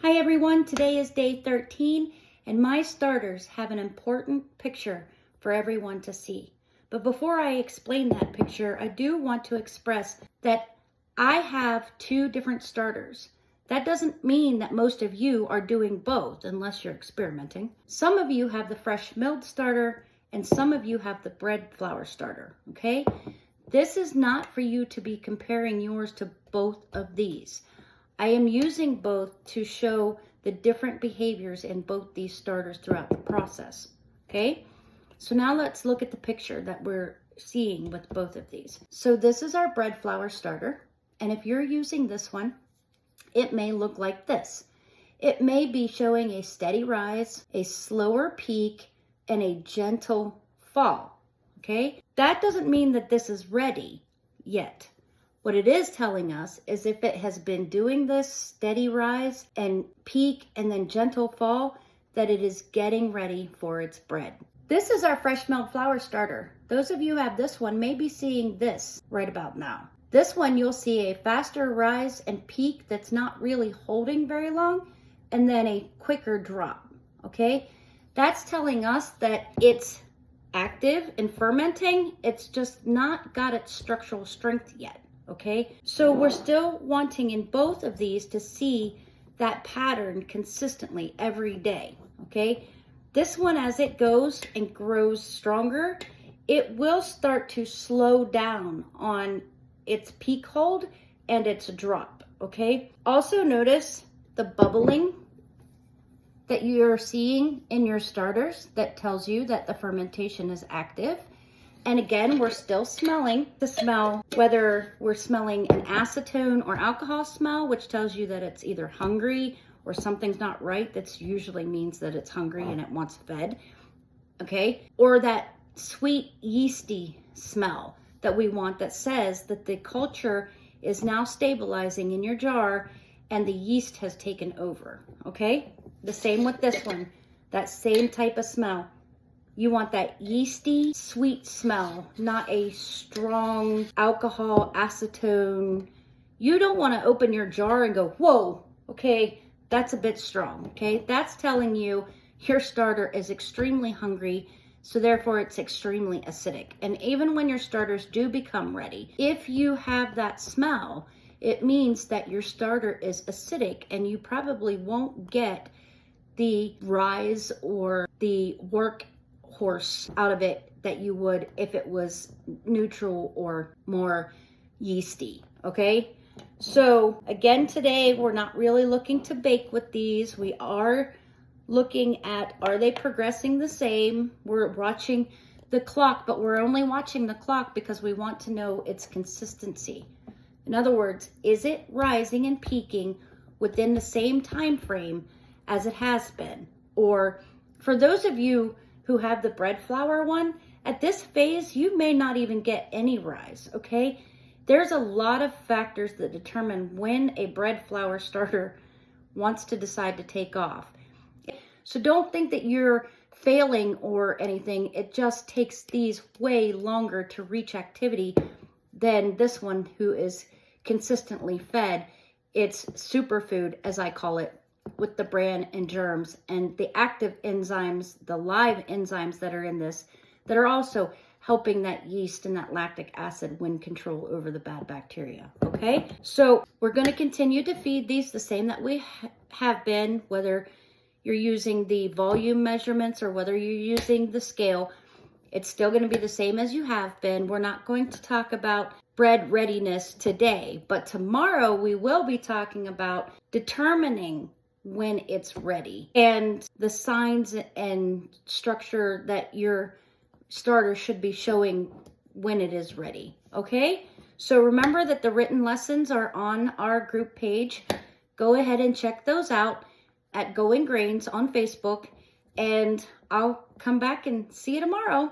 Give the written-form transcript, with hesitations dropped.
Hi everyone, today is day 13 and my starters have an important picture for everyone to see. But before I explain that picture, I do want to express that I have two different starters. That doesn't mean that most of you are doing both unless you're experimenting. Some of you have the fresh milled starter and some of you have the bread flour starter, okay? This is not for you to be comparing yours to both of these. I am using both to show the different behaviors in both these starters throughout the process, okay? So now let's look at the picture that we're seeing with both of these. So this is our bread flour starter, and if you're using this one, it may look like this. It may be showing a steady rise, a slower peak, and a gentle fall, okay? That doesn't mean that this is ready yet. What it is telling us is if it has been doing this steady rise and peak and then gentle fall, that it is getting ready for its bread. This is our fresh milled flour starter. Those of you who have this one may be seeing this right about now. This one you'll see a faster rise and peak that's not really holding very long, and then a quicker drop, okay? That's telling us that it's active and fermenting. It's just not got its structural strength yet. Okay, so we're still wanting in both of these to see that pattern consistently every day, okay? This one, as it goes and grows stronger, it will start to slow down on its peak hold and its drop, okay? Also notice the bubbling that you're seeing in your starters that tells you that the fermentation is active. And again, we're still smelling the smell, whether we're smelling an acetone or alcohol smell, which tells you that it's either hungry or something's not right. That usually means that it's hungry and it wants fed, okay? Or that sweet yeasty smell that we want that says that the culture is now stabilizing in your jar and the yeast has taken over, okay? The same with this one, that same type of smell. You want that yeasty, sweet smell, not a strong alcohol, acetone. You don't want to open your jar and go, whoa, okay, that's a bit strong, okay? That's telling you your starter is extremely hungry, so therefore it's extremely acidic. And even when your starters do become ready, if you have that smell, it means that your starter is acidic and you probably won't get the rise or the work horse out of it that you would if it was neutral or more yeasty, okay? So again, today we're not really looking to bake with these. We are looking at, are they progressing the same? We're watching the clock, but we're only watching the clock because we want to know its consistency. In other words, is it rising and peaking within the same time frame as it has been? Or for those of you who have the bread flour one, at this phase, you may not even get any rise, okay? There's a lot of factors that determine when a bread flour starter wants to decide to take off. So don't think that you're failing or anything. It just takes these way longer to reach activity than this one who is consistently fed. It's superfood, as I call it, with the bran and germs and the active enzymes, the live enzymes that are in this, that are also helping that yeast and that lactic acid win control over the bad bacteria, okay? So we're gonna continue to feed these the same that we have been, whether you're using the volume measurements or whether you're using the scale, it's still gonna be the same as you have been. We're not going to talk about bread readiness today, but tomorrow we will be talking about determining when it's ready and the signs and structure that your starter should be showing when it is ready, okay? So remember that the written lessons are on our group page. Go ahead and check those out at Going Grains on Facebook, and I'll come back and see you tomorrow.